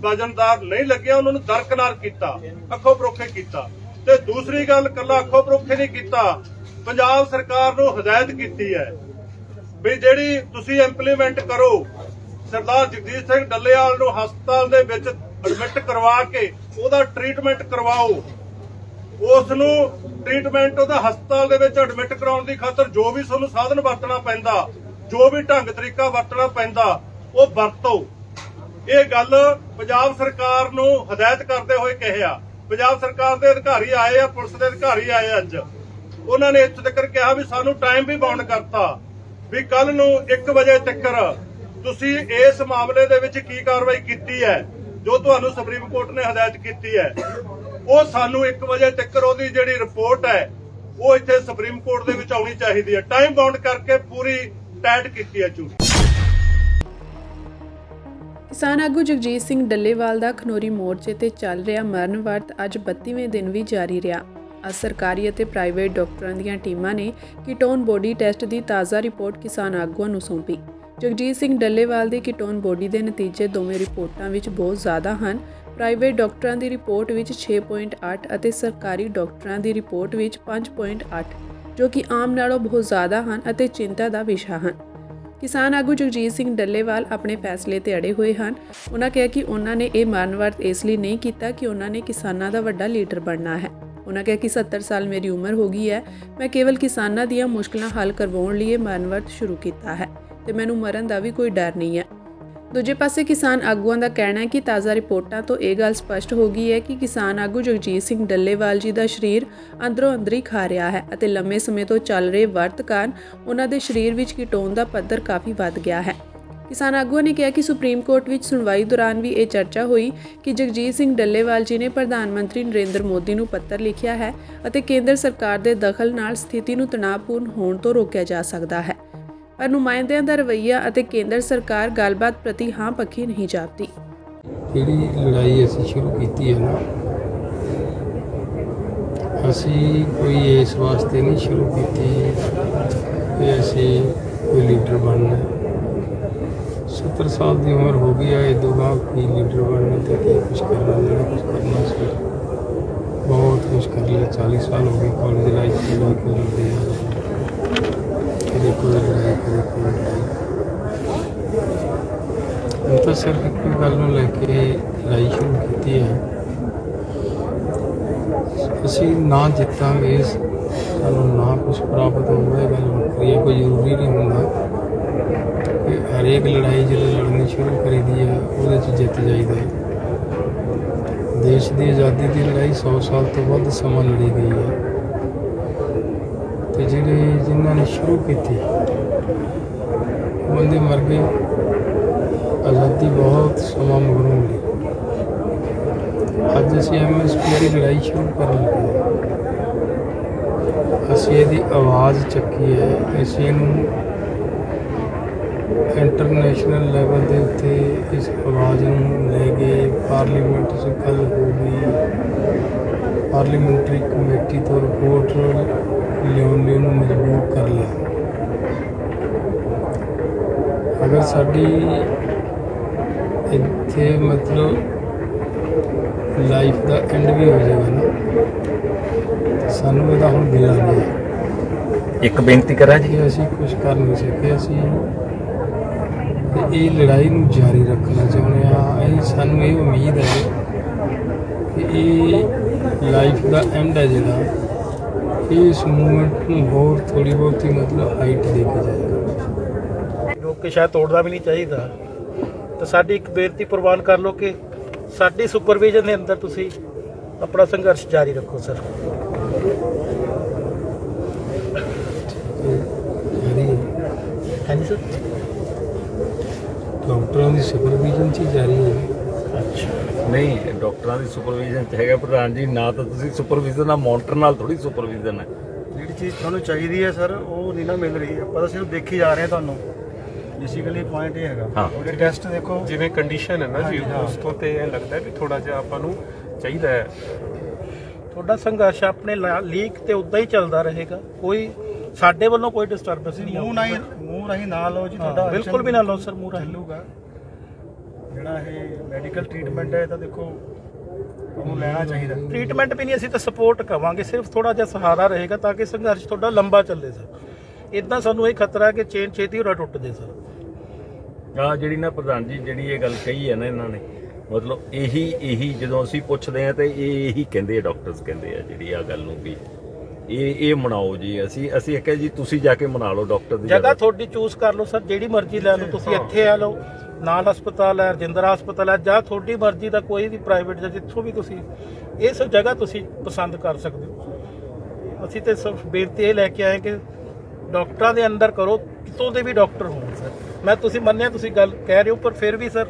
ਵਜਨਦਾਰ ਨਹੀਂ ਲੱਗੀਆਂ, ਉਹਨਾਂ ਨੂੰ ਦਰਕਨਾਰ ਕੀਤਾ, ਅੱਖੋਂ ਪਰੋਖੇ ਕੀਤਾ। ਤੇ ਦੂਸਰੀ ਗੱਲ, ਕੱਲਾ ਅੱਖੋਂ ਪਰੋਖੇ ਨਹੀਂ ਕੀਤਾ, ਪੰਜਾਬ ਸਰਕਾਰ ਨੂੰ ਹਦਾਇਤ ਕੀਤੀ ਹੈ ਵੀ ਜਿਹੜੀ ਤੁਸੀਂ ਇੰਪਲੀਮੈਂਟ ਕਰੋ, ਸਰਦਾਰ ਜਗਜੀਤ ਸਿੰਘ ਡੱਲੇਵਾਲ ਨੂੰ ਹਸਪਤਾਲ ਦੇ ਵਿੱਚ ਐਡਮਿਟ ਕਰਵਾ ਕੇ ਉਹਦਾ ਟ੍ਰੀਟਮੈਂਟ ਕਰਵਾਓ। ਉਸ ਨੂੰ ਟ੍ਰੀਟਮੈਂਟ ਉਹਦਾ ਹਸਪਤਾਲ ਦੇ ਵਿੱਚ ਐਡਮਿਟ ਕਰਾਉਣ ਦੀ ਖਾਤਰ ਜੋ ਵੀ ਤੁਹਾਨੂੰ ਸਾਧਨ ਵਰਤਣਾ ਪੈਂਦਾ, ਜੋ ਵੀ ਢੰਗ ਤਰੀਕਾ ਵਰਤਣਾ ਪੈਂਦਾ, ਉਹ ਵਰਤੋ। ਇਹ ਗੱਲ ਪੰਜਾਬ ਸਰਕਾਰ ਨੂੰ ਹਦਾਇਤ ਕਰਦੇ ਹੋਏ ਕਿਹਾ। ਪੰਜਾਬ ਸਰਕਾਰ ਦੇ ਅਧਿਕਾਰੀ ਆਏ ਆ, ਪੁਲਿਸ ਦੇ ਅਧਿਕਾਰੀ ਆਏ ਅੱਜ, ਉਹਨਾਂ ਨੇ ਇੱਥੇ ਤੱਕ ਕਿਹਾ ਵੀ ਸਾਨੂੰ ਟਾਈਮ ਵੀ ਬਾਉਂਡ ਕਰਤਾ ਵੀ ਕੱਲ ਨੂੰ 1 ਵਜੇ ਤੱਕ ਤੁਸੀਂ ਇਸ ਮਾਮਲੇ ਦੇ ਵਿੱਚ ਕੀ ਕਾਰਵਾਈ ਕੀਤੀ ਹੈ, ਜੋ ਤੁਹਾਨੂੰ ਸੁਪਰੀਮ ਕੋਰਟ ਨੇ ਹਦਾਇਤ ਕੀਤੀ ਹੈ, ਉਹ ਸਾਨੂੰ 1 ਵਜੇ ਤੱਕ ਉਹਦੀ ਜਿਹੜੀ ਰਿਪੋਰਟ ਹੈ ਉਹ ਇੱਥੇ ਸੁਪਰੀਮ ਕੋਰਟ ਦੇ ਵਿੱਚ ਆਉਣੀ ਚਾਹੀਦੀ ਹੈ। ਟਾਈਮ ਬਾਉਂਡ ਕਰਕੇ ਪੂਰੀ ਟਾਈਟ ਕੀਤੀ ਹੈ ਝੂਠ।
ਕਿਸਾਨ ਆਗੂ ਜਗਜੀਤ ਸਿੰਘ ਡੱਲੇਵਾਲ ਦਾ ਖਨੌਰੀ ਮੋਰਚੇ ਤੇ ਚੱਲ ਰਿਹਾ ਮਰਨ ਵਰਤ ਅੱਜ 32ਵੇਂ ਦਿਨ ਵੀ ਜਾਰੀ ਰਿਹਾ। ਅੱਜ ਸਰਕਾਰੀ ਅਤੇ ਪ੍ਰਾਈਵੇਟ ਡਾਕਟਰਾਂ ਦੀਆਂ ਟੀਮਾਂ ਨੇ ਕੀਟੋਨ ਬੋਡੀ ਟੈਸਟ ਦੀ ਤਾਜ਼ਾ ਰਿਪੋਰਟ ਕਿਸਾਨ ਆਗੂਆਂ ਨੂੰ ਸੌਂਪੀ। ਜਗਜੀਤ ਸਿੰਘ ਡੱਲੇਵਾਲ ਦੀ ਕੀਟੋਨ ਬੋਡੀ ਦੇ ਨਤੀਜੇ ਦੋਵੇਂ ਰਿਪੋਰਟਾਂ ਵਿੱਚ ਬਹੁਤ ਜ਼ਿਆਦਾ ਹਨ। ਪ੍ਰਾਈਵੇਟ ਡਾਕਟਰਾਂ ਦੀ ਰਿਪੋਰਟ ਵਿੱਚ 6.8 ਅਤੇ ਸਰਕਾਰੀ ਡਾਕਟਰਾਂ ਦੀ ਰਿਪੋਰਟ ਵਿੱਚ 5.8, ਜੋ ਕਿ ਆਮ ਨਾਲੋਂ ਬਹੁਤ ਜ਼ਿਆਦਾ ਹਨ ਅਤੇ ਚਿੰਤਾ ਦਾ ਵਿਸ਼ਾ ਹਨ। ਕਿਸਾਨ ਆਗੂ ਜਗਜੀਤ ਸਿੰਘ ਡੱਲੇਵਾਲ ਆਪਣੇ ਫੈਸਲੇ ਤੇ ਅੜੇ ਹੋਏ ਹਨ। ਉਹਨਾਂ ਕਿਹਾ ਕਿ ਉਹਨਾਂ ਨੇ ਇਹ ਮਰਨ ਵਰਤ ਇਸ ਲਈ ਨਹੀਂ ਕੀਤਾ ਕਿ ਉਹਨਾਂ ਨੇ ਕਿਸਾਨਾਂ ਦਾ ਵੱਡਾ ਲੀਡਰ ਬਣਨਾ ਹੈ। ਉਹਨਾਂ ਕਿਹਾ ਕਿ 70 ਸਾਲ ਮੇਰੀ ਉਮਰ ਹੋ ਗਈ ਹੈ, ਮੈਂ ਕੇਵਲ ਕਿਸਾਨਾਂ ਦੀਆਂ ਮੁਸ਼ਕਲਾਂ ਹੱਲ ਕਰਵਾਉਣ ਲਈ ਇਹ ਮਰਨ ਵਰਤ ਸ਼ੁਰੂ ਕੀਤਾ ਹੈ ਤੇ ਮੈਨੂੰ ਮਰਨ ਦਾ ਵੀ ਕੋਈ ਡਰ ਨਹੀਂ ਹੈ। ਦੂਜੇ ਪਾਸੇ ਕਿਸਾਨ ਆਗੂਆਂ ਦਾ ਕਹਿਣਾ ਹੈ ਕਿ ਤਾਜ਼ਾ ਰਿਪੋਰਟਾਂ ਤੋਂ ਇਹ ਗੱਲ ਸਪਸ਼ਟ ਹੋ ਗਈ ਹੈ ਕਿ ਕਿਸਾਨ ਆਗੂ ਜਗਜੀਤ ਸਿੰਘ ਡੱਲੇਵਾਲ ਜੀ ਦਾ ਸਰੀਰ ਅੰਦਰੋਂ ਅੰਦਰੀ ਖਾ ਰਿਹਾ ਹੈ ਅਤੇ ਲੰਮੇ ਸਮੇਂ ਤੋਂ ਚੱਲ ਰਹੇ ਵਰਤ ਕਾਰਨ ਉਹਨਾਂ ਦੇ ਸਰੀਰ ਵਿੱਚ ਕੀਟੋਨ ਦਾ ਪੱਧਰ ਕਾਫੀ ਵੱਧ ਗਿਆ ਹੈ। ਕਿਸਾਨ ਆਗੂਆਂ ਨੇ ਕਿਹਾ ਕਿ ਸੁਪਰੀਮ ਕੋਰਟ ਵਿੱਚ ਸੁਣਵਾਈ ਦੌਰਾਨ ਵੀ ਇਹ ਚਰਚਾ ਹੋਈ ਕਿ ਜਗਜੀਤ ਸਿੰਘ ਡੱਲੇਵਾਲ ਜੀ ਨੇ ਪ੍ਰਧਾਨ ਮੰਤਰੀ ਨਰਿੰਦਰ ਮੋਦੀ ਨੂੰ ਪੱਤਰ ਲਿਖਿਆ ਹੈ ਅਤੇ ਕੇਂਦਰ ਸਰਕਾਰ ਦੇ ਦਖਲ ਨਾਲ ਸਥਿਤੀ ਨੂੰ ਤਣਾਅਪੂਰਨ ਹੋਣ ਤੋਂ ਰੋਕਿਆ ਜਾ ਸਕਦਾ ਹੈ, ਪਰ ਨੁਮਾਇੰਦਿਆਂ ਦਾ ਰਵੱਈਆ ਅਤੇ ਕੇਂਦਰ ਸਰਕਾਰ ਗੱਲਬਾਤ ਪ੍ਰਤੀ ਹਾਂ ਪੱਖੀ ਨਹੀਂ ਜਾਪਦੀ।
ਜਿਹੜੀ ਲੜਾਈ ਅਸੀਂ ਸ਼ੁਰੂ ਕੀਤੀ ਹੈ ਨਾ, ਅਸੀਂ ਕੋਈ ਇਸ ਵਾਸਤੇ ਨਹੀਂ ਸ਼ੁਰੂ ਕੀਤੀ ਕਿ ਅਸੀਂ ਕੋਈ ਲੀਡਰ ਬਣਨਾ। 70 ਸਾਲ ਦੀ ਉਮਰ ਹੋ ਗਈ ਹੈ, ਇਹ ਦੋਗਾ ਕੀ ਲੀਡਰ ਬਣਨਾ ਤੇ ਕੀ ਕੁਛ ਕਰਨਾ, ਜਿਹੜਾ ਕੁਛ ਕਰਨਾ ਸੀ ਬਹੁਤ ਕੁਛ ਕਰ ਲਿਆ। 40 ਸਾਲ ਹੋ ਗਏ ਕਾਲਜ ਲਾਈਫ ਦੇ ਲੋਕ ਕਰਦੇ ਆ, ਕਦੇ ਕੋਈ ਲੜਾਈ ਕਦੇ ਕੋਈ ਲੜਾਈ। ਹੁਣ ਤਾਂ ਸਿਰਫ ਇੱਕ ਗੱਲ ਨੂੰ ਲੈ ਕੇ ਲੜਾਈ ਸ਼ੁਰੂ ਕੀਤੀ ਹੈ, ਅਸੀਂ ਨਾ ਜਿੱਤਾਂਗੇ, ਸਾਨੂੰ ਨਾ ਕੁਛ ਪ੍ਰਾਪਤ ਹੋਊਗਾ, ਇਹ ਗੱਲ ਵੱਖਰੀ ਹੈ। ਕੋਈ ਜ਼ਰੂਰੀ ਨਹੀਂ ਹੁੰਦਾ ਕਿ ਹਰੇਕ ਲੜਾਈ ਜਦੋਂ ਲੜਨੀ ਸ਼ੁਰੂ ਕਰੀਦੀ ਹੈ ਉਹਦੇ 'ਚ ਜਿੱਤ ਜਾਈਦਾ ਹੈ। ਦੇਸ਼ ਦੀ ਆਜ਼ਾਦੀ ਦੀ ਲੜਾਈ 100 ਸਾਲ ਤੋਂ ਵੱਧ ਸਮਾਂ ਲੜੀ ਗਈ ਹੈ ਤੇ ਜਿਨ੍ਹਾਂ ਨੇ ਸ਼ੁਰੂ ਕੀਤੀ ਬੰਦੇ ਮਰ ਗਏ। ਆਜ਼ਾਦੀ ਬਹੁਤ ਸਮਾਂ ਮਗਰੋਂ ਮਿਲੀ। ਅੱਜ ਅਸੀਂ MSP ਦੀ ਲੜਾਈ ਸ਼ੁਰੂ ਕਰਨ ਲੱਗੇ ਹਾਂ। ਅਸੀਂ ਇਹਦੀ ਆਵਾਜ਼ ਚੱਕੀ ਹੈ, ਅਸੀਂ ਇਹਨੂੰ ਇੰਟਰਨੈਸ਼ਨਲ ਲੈਵਲ ਦੇ ਉੱਤੇ ਇਸ ਆਵਾਜ਼ ਨੂੰ ਲੈ ਕੇ ਪਾਰਲੀਮੈਂਟ 'ਚ ਗੱਲ ਹੋ ਗਈ। ਪਾਰਲੀਮੈਂਟਰੀ ਕਮੇਟੀ ਤੋਂ ਰਿਪੋਰਟ ਲਿਆਉਣ ਲਈ ਉਹਨੂੰ ਮਜਬੂਰ ਕਰ ਲਿਆ। ਅਗਰ ਸਾਡੀ ਇੱਥੇ ਮਤਲਬ ਲਾਈਫ ਦਾ ਐਂਡ ਵੀ ਹੋ ਜਾਏਗਾ ਨਾ, ਸਾਨੂੰ ਇਹਦਾ ਹੁਣ ਮਿਲਾ ਨਹੀਂ।
ਇੱਕ ਬੇਨਤੀ ਕਰਾਂ ਜੀ,
ਕਿ ਅਸੀਂ ਕੁਝ ਕਰ ਨਹੀਂ ਸਕੇ, ਅਸੀਂ ਇਹ ਲੜਾਈ ਨੂੰ ਜਾਰੀ ਰੱਖਣਾ ਚਾਹੁੰਦੇ ਹਾਂ। ਇਹ ਸਾਨੂੰ ਇਹ ਉਮੀਦ ਹੈ ਕਿ ਇਹ ਲਾਈਫ ਦਾ ਐਂਡ ਹੈ ਜਿਹੜਾ, ਇਸ ਮੂਵਮੈਂਟ ਨੂੰ ਹੋਰ ਥੋੜੀ ਬਹੁਤੀ ਮਤਲਬ ਹਾਈਟ ਦੇ ਕੇ ਜਾਏਗਾ।
ਜੋ ਕਿ ਸ਼ਾਇਦ ਤੋੜਨਾ ਵੀ ਨਹੀਂ ਚਾਹੀਦਾ। ਤਾਂ ਸਾਡੀ ਇੱਕ ਬੇਨਤੀ ਪ੍ਰਵਾਨ ਕਰ ਲਓ ਕਿ ਸਾਡੀ ਸੁਪਰਵਿਜ਼ਨ ਦੇ ਅੰਦਰ ਤੁਸੀਂ ਆਪਣਾ ਸੰਘਰਸ਼ ਜਾਰੀ ਰੱਖੋ ਸਰ।
ਜਾਰੀ ਹੈ।
ਹਾਂਜੀ ਸਰ।
ਡਾਕਟਰਾਂ ਦੀ ਸੁਪਰਵਿਜ਼ਨ 'ਚ ਹੀ ਜਾਰੀ ਹੈ।
ਨਹੀਂ ਡਾਕਟਰਾਂ ਦੀ ਸੁਪਰਵਿਜ਼ਨ ਚ ਹੈਗਾ ਪ੍ਰਧਾਨ ਜੀ, ਨਾ ਤਾਂ ਤੁਸੀਂ ਸੁਪਰਵਿਜ਼ਨ ਆ, ਮੋਨੀਟਰ ਨਾਲ ਥੋੜੀ ਸੁਪਰਵਿਜ਼ਨ ਹੈ।
ਜਿਹੜੀ ਚੀਜ਼ ਤੁਹਾਨੂੰ ਚਾਹੀਦੀ ਹੈ ਸਰ ਉਹ ਨਹੀਂ ਨਾ ਮਿਲ ਰਹੀ, ਆਪਾਂ ਤਾਂ ਸਿਰਫ ਦੇਖੀ ਜਾ ਰਹੇ ਹਾਂ ਤੁਹਾਨੂੰ। ਬੇਸਿਕਲੀ ਪੁਆਇੰਟ ਇਹ ਹੈਗਾ।
ਹਾਂ।
ਉਹਦੇ ਟੈਸਟ ਦੇਖੋ
ਜਿਵੇਂ ਕੰਡੀਸ਼ਨ ਹੈ ਨਾ ਜੀ, ਉਸ ਤੋਂ ਤੇ ਇਹ ਲੱਗਦਾ ਵੀ ਥੋੜਾ ਜਿਹਾ ਆਪਾਂ ਨੂੰ ਚਾਹੀਦਾ ਹੈ।
ਤੁਹਾਡਾ ਸੰਘਰਸ਼ ਆਪਣੇ ਲੀਕ ਤੇ ਉਦਾਂ ਹੀ ਚੱਲਦਾ ਰਹੇਗਾ, ਕੋਈ ਸਾਡੇ ਵੱਲੋਂ ਕੋਈ ਡਿਸਟਰਬੈਂਸ ਨਹੀਂ
ਮੂੰਹ ਰਾਹੀਂ ਨਾ ਲਓ ਜੀ, ਤੁਹਾਡਾ
ਬਿਲਕੁਲ ਵੀ ਨਾ ਲਓ ਸਰ ਮੂੰਹ ਰਾਹੀਂ।
ਚੱਲੂਗਾ ਜਿਹੜਾ ਇਹ ਮੈਡੀਕਲ ਟ੍ਰੀਟਮੈਂਟ ਹੈ ਤਾਂ ਦੇਖੋ ਉਹਨੂੰ ਲੈਣਾ ਚਾਹੀਦਾ।
ਟ੍ਰੀਟਮੈਂਟ ਵੀ ਨਹੀਂ, ਅਸੀਂ ਤਾਂ ਸਪੋਰਟ ਕਵਾਂਗੇ, ਸਿਰਫ ਥੋੜਾ ਜਿਹਾ ਸਹਾਰਾ ਰਹੇਗਾ ਤਾਂ ਕਿ ਸੰਘਰਸ਼ ਤੁਹਾਡਾ ਲੰਬਾ ਚੱਲੇ ਸਰ। ਇਦਾਂ ਸਾਨੂੰ ਇਹ ਖਤਰਾ ਹੈ ਕਿ ਚੇਨ ਛੇਤੀ ਹੋਰਾ ਟੁੱਟ ਜੇ ਸਰ।
ਆ ਜਿਹੜੀ ਨਾ ਪ੍ਰਧਾਨ ਜੀ ਜਿਹੜੀ ਇਹ ਗੱਲ ਕਹੀ ਹੈ ਨਾ ਇਹਨਾਂ ਨੇ, ਮਤਲਬ ਇਹੀ ਜਦੋਂ ਅਸੀਂ ਪੁੱਛਦੇ ਆ ਤੇ ਇਹੀ ਕਹਿੰਦੇ ਆ, ਡਾਕਟਰਸ ਕਹਿੰਦੇ ਆ ਜਿਹੜੀ ਆ ਗੱਲ ਨੂੰ ਵੀ ਇਹ ਮਨਾਓ ਜੀ। ਅਸੀਂ ਕਹੇ ਜੀ ਤੁਸੀਂ ਜਾ ਕੇ ਮਨਾ ਲਓ, ਡਾਕਟਰ ਦੀ
ਜਗ੍ਹਾ ਤੁਹਾਡੀ ਚੂਜ਼ ਕਰ ਲਓ ਸਰ, ਜਿਹੜੀ ਮਰਜ਼ੀ ਲੈ ਲਓ। ਤੁਸੀਂ ਇੱਥੇ ਆ ਲਓ, ਨਾਲ ਹਸਪਤਾਲ ਹੈ, ਰਜਿੰਦਰਾ ਹਸਪਤਾਲ ਹੈ, ਜਾਂ ਤੁਹਾਡੀ ਮਰਜ਼ੀ ਦਾ ਕੋਈ ਵੀ ਪ੍ਰਾਈਵੇਟ ਜਾਂ ਜਿੱਥੋਂ ਵੀ ਤੁਸੀਂ ਇਸ ਜਗ੍ਹਾ ਤੁਸੀਂ ਪਸੰਦ ਕਰ ਸਕਦੇ ਹੋ। ਅਸੀਂ ਤੇ ਸਿਰਫ ਬੇਨਤੀ ਇਹ ਲੈ ਕੇ ਆਏ ਕਿ ਡਾਕਟਰਾਂ ਦੇ ਅੰਦਰ ਕਰੋ, ਕਿਤੋਂ ਦੇ ਵੀ ਡਾਕਟਰ ਹੋਣ ਸਰ। ਮੈਂ ਤੁਸੀਂ ਮੰਨਿਆ ਤੁਸੀਂ ਗੱਲ ਕਹਿ ਰਹੇ ਹੋ, ਪਰ ਫਿਰ ਵੀ ਸਰ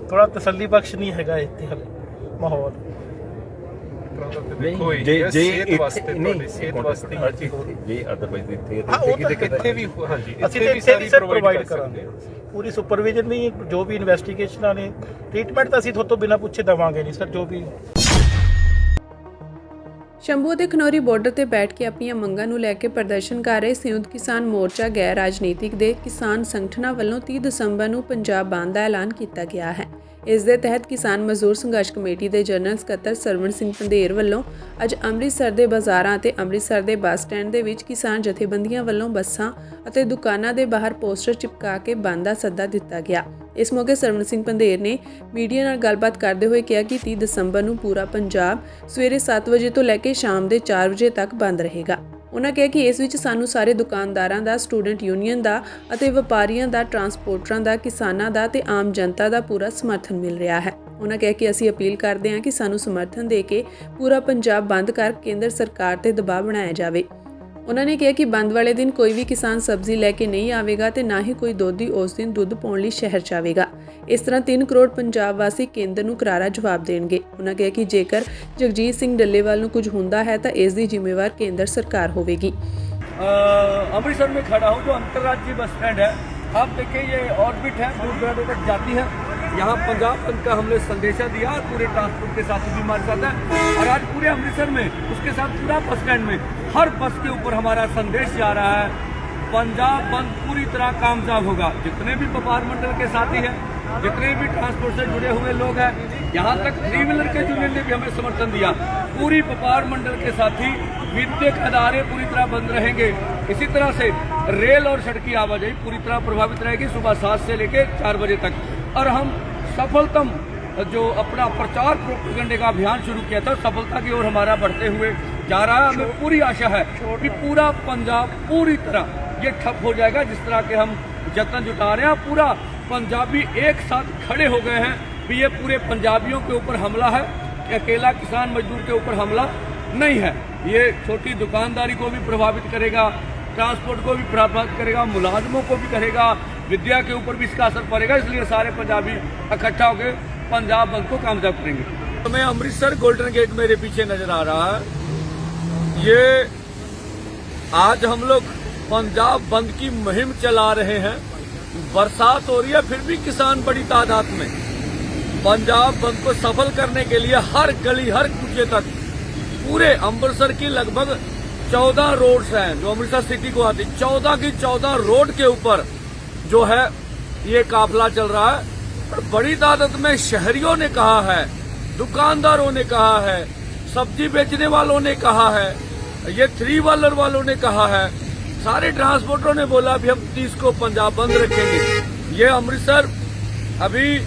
ਥੋੜਾ ਤਸੱਲੀ ਬਖਸ਼ ਨਹੀਂ ਹੈਗਾ ਇੱਥੇ ਹਲੇ ਮਾਹੌਲ।
ਦੇਖੋ
ਜੇ
ਸਿਹਤ ਵਾਸਤੇ, ਤੁਹਾਡੀ ਸਿਹਤ ਵਾਸਤੇ
ਜੇ ਅਦਰਵਾਈਜ਼ ਇੱਥੇ
ਇੱਥੇ ਵੀ ਹਾਂਜੀ
ਅਸੀਂ ਇੱਥੇ ਵੀ ਸਰ ਪ੍ਰੋਵਾਈਡ ਕਰਾਂਗੇ ਪੂਰੀ ਸੁਪਰਵਿਜ਼ਨ ਵੀ, ਜੋ ਵੀ ਇਨਵੈਸਟੀਗੇਸ਼ਨਾਂ ਨੇ, ਟ੍ਰੀਟਮੈਂਟ ਤਾਂ ਅਸੀਂ ਤੁਹਾਡੇ ਤੋਂ ਬਿਨਾਂ ਪੁੱਛੇ ਦੇਵਾਂਗੇ ਨਹੀਂ ਸਰ। ਜੋ ਵੀ
ਸ਼ੰਭੂ ਅਤੇ ਖਨੌਰੀ ਬਾਰਡਰ ਤੇ ਬੈਠ ਕੇ ਆਪਣੀਆਂ ਮੰਗਾਂ ਨੂੰ ਲੈ ਕੇ ਪ੍ਰਦਰਸ਼ਨ ਕਰ ਰਹੇ ਸੰਯੁਕਤ ਕਿਸਾਨ ਮੋਰਚਾ ਗੈਰ ਰਾਜਨੀਤਿਕ ਦੇ ਕਿਸਾਨ ਸੰਗਠਨਾਂ ਵੱਲੋਂ 30 ਦਸੰਬਰ ਨੂੰ ਪੰਜਾਬ ਬੰਦ ਦਾ ਐਲਾਨ ਕੀਤਾ ਗਿਆ ਹੈ। ਇਸ ਦੇ ਤਹਿਤ ਕਿਸਾਨ ਮਜ਼ਦੂਰ ਸੰਘਰਸ਼ ਕਮੇਟੀ ਦੇ ਜਨਰਲ ਸਕੱਤਰ ਸਰਵਣ ਸਿੰਘ ਪੰਧੇਰ ਵੱਲੋਂ ਅੱਜ ਅੰਮ੍ਰਿਤਸਰ ਦੇ ਬਾਜ਼ਾਰਾਂ ਅਤੇ ਅੰਮ੍ਰਿਤਸਰ ਦੇ ਬੱਸ ਸਟੈਂਡ ਦੇ ਵਿੱਚ ਕਿਸਾਨ ਜਥੇਬੰਦੀਆਂ ਵੱਲੋਂ ਬੱਸਾਂ ਅਤੇ ਦੁਕਾਨਾਂ ਦੇ ਬਾਹਰ ਪੋਸਟਰ ਚਿਪਕਾ ਕੇ ਬੰਦ ਦਾ ਸੱਦਾ ਦਿੱਤਾ ਗਿਆ। ਇਸ ਮੌਕੇ ਸਰਵਣ ਸਿੰਘ ਪੰਧੇਰ ਨੇ ਮੀਡੀਆ ਨਾਲ ਗੱਲਬਾਤ ਕਰਦੇ ਹੋਏ ਕਿਹਾ ਕਿ 30 ਦਸੰਬਰ ਨੂੰ ਪੂਰਾ ਪੰਜਾਬ ਸਵੇਰੇ 7 ਵਜੇ ਤੋਂ ਲੈ ਕੇ ਸ਼ਾਮ ਦੇ 4 ਵਜੇ ਤੱਕ ਬੰਦ ਰਹੇਗਾ। ਉਨ੍ਹਾਂ ਕਿਹਾ ਕਿ ਇਸ ਵਿੱਚ ਸਾਨੂੰ ਸਾਰੇ ਦੁਕਾਨਦਾਰਾਂ ਦਾ, ਸਟੂਡੈਂਟ ਯੂਨੀਅਨ ਦਾ ਅਤੇ ਵਪਾਰੀਆਂ ਦਾ, ਟਰਾਂਸਪੋਰਟਰਾਂ ਦਾ, ਕਿਸਾਨਾਂ ਦਾ ਤੇ ਆਮ ਜਨਤਾ ਦਾ ਪੂਰਾ ਸਮਰਥਨ ਮਿਲ ਰਿਹਾ ਹੈ। ਉਨ੍ਹਾਂ ਕਿਹਾ ਕਿ ਅਸੀਂ ਅਪੀਲ ਕਰਦੇ ਹਾਂ ਕਿ ਸਾਨੂੰ ਸਮਰਥਨ ਦੇ ਕੇ ਪੂਰਾ ਪੰਜਾਬ ਬੰਦ ਕਰ ਕੇਂਦਰ ਸਰਕਾਰ ਤੇ ਦਬਾਅ ਬਣਾਇਆ ਜਾਵੇ। ਉਨ੍ਹਾਂ ਨੇ ਕਿਹਾ ਕਿ ਬੰਦ ਵਾਲੇ ਦਿਨ ਕੋਈ ਵੀ ਕਿਸਾਨ ਸਬਜ਼ੀ ਲੈ ਕੇ ਨਹੀਂ ਆਵੇਗਾ ਤੇ ਨਾ ਹੀ ਕੋਈ ਦੋਧੀ ਉਸ ਦਿਨ ਦੁੱਧ ਪਾਉਣ ਲਈ ਸ਼ਹਿਰ ਜਾਵੇਗਾ। ਇਸ ਤਰ੍ਹਾਂ 3 ਕਰੋੜ ਪੰਜਾਬ ਵਾਸੀ ਕੇਂਦਰ ਨੂੰ ਕਰਾਰਾ ਜਵਾਬ ਦੇਣਗੇ। ਉਨ੍ਹਾਂ ਕਿਹਾ ਕਿ ਜੇਕਰ ਜਗਜੀਤ ਸਿੰਘ ਡੱਲੇਵਾਲ ਨੂੰ ਕੁਝ ਹੁੰਦਾ ਹੈ ਤਾਂ ਇਸ ਦੀ ਜ਼ਿੰਮੇਵਾਰ ਕੇਂਦਰ ਸਰਕਾਰ ਹੋਵੇਗੀ।
अमृतसर में खड़ा हूँ जो अंतर्राज्यीय बस स्टैंड है। आप देखिए ये ऑर्बिट है, दूर दराज तक जाती है। यहाँ पंजाब बंद का हमने संदेशा दिया, पूरे ट्रांसपोर्ट के साथ भी हमारे साथ है। और आज पूरे अमृतसर में, उसके साथ पूरा बस स्टैंड में हर बस के ऊपर हमारा संदेश जा रहा है, पंजाब बंद पूरी तरह कामयाब होगा। जितने भी व्यापार मंडल के साथी हैं, जितने भी ट्रांसपोर्ट से जुड़े हुए लोग हैं, यहाँ तक 3 व्हीलर के यूनियन ने भी हमें समर्थन दिया। पूरी व्यापार मंडल के साथी, विद्युत अदारे पूरी तरह बंद रहेंगे। इसी तरह से रेल और सड़की आवाजाही पूरी तरह प्रभावित रहेगी सुबह 7 से लेकर 4 बजे तक। और हम सफलतम जो अपना प्रचार प्रोपेगेंडे का अभियान शुरू किया था, सफलता की ओर हमारा बढ़ते हुए जा रहा है। हमें पूरी आशा है कि पूरा पंजाब पूरी तरह ये ठप हो जाएगा। जिस तरह के हम जतन जुटा रहे हैं, पूरा पंजाबी एक साथ खड़े हो गए हैं कि ये पूरे पंजाबियों के ऊपर हमला है, अकेला किसान मजदूर के ऊपर हमला नहीं है। ये छोटी दुकानदारी को भी प्रभावित करेगा, ट्रांसपोर्ट को भी प्रभावित करेगा, मुलाजमों को भी करेगा, विद्या के ऊपर भी इसका असर पड़ेगा। इसलिए सारे पंजाबी इकट्ठा होकर पंजाब बंद को कामयाब करेंगे। तो मैं अमृतसर गोल्डन गेट मेरे पीछे नजर आ रहा है। ये आज हम लोग पंजाब बंद की मुहिम चला रहे हैं। बरसात हो रही है, फिर भी किसान बड़ी तादाद में पंजाब बंद को सफल करने के लिए हर गली हर कूचे तक पूरे अमृतसर की लगभग 14 रोड्स हैं जो अमृतसर सिटी को आती, 14 की 14 रोड के ऊपर जो है ये काफिला चल रहा है। और बड़ी तादाद में शहरियों ने कहा है दुकानदारों ने कहा है, सब्जी बेचने वालों ने कहा है, ये 3 व्हीलर वालों ने कहा है, सारे ट्रांसपोर्टरों ने बोला भी हम 30 को पंजाब बंद रखेंगे। ये अमृतसर अभी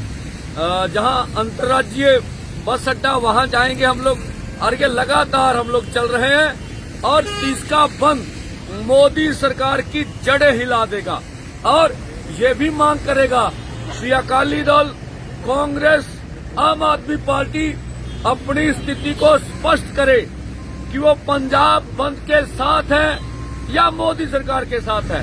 जहां अंतर्राज्यीय बस अड्डा वहां जाएंगे हम लोग, और ये लगातार हम लोग चल रहे हैं और 30 का बंद मोदी सरकार की जड़ें हिला देगा। और ये भी मांग करेगा श्री अकाली दल, कांग्रेस, आम आदमी पार्टी अपनी स्थिति को स्पष्ट करे कि वो पंजाब बंद के साथ है या मोदी सरकार के साथ है।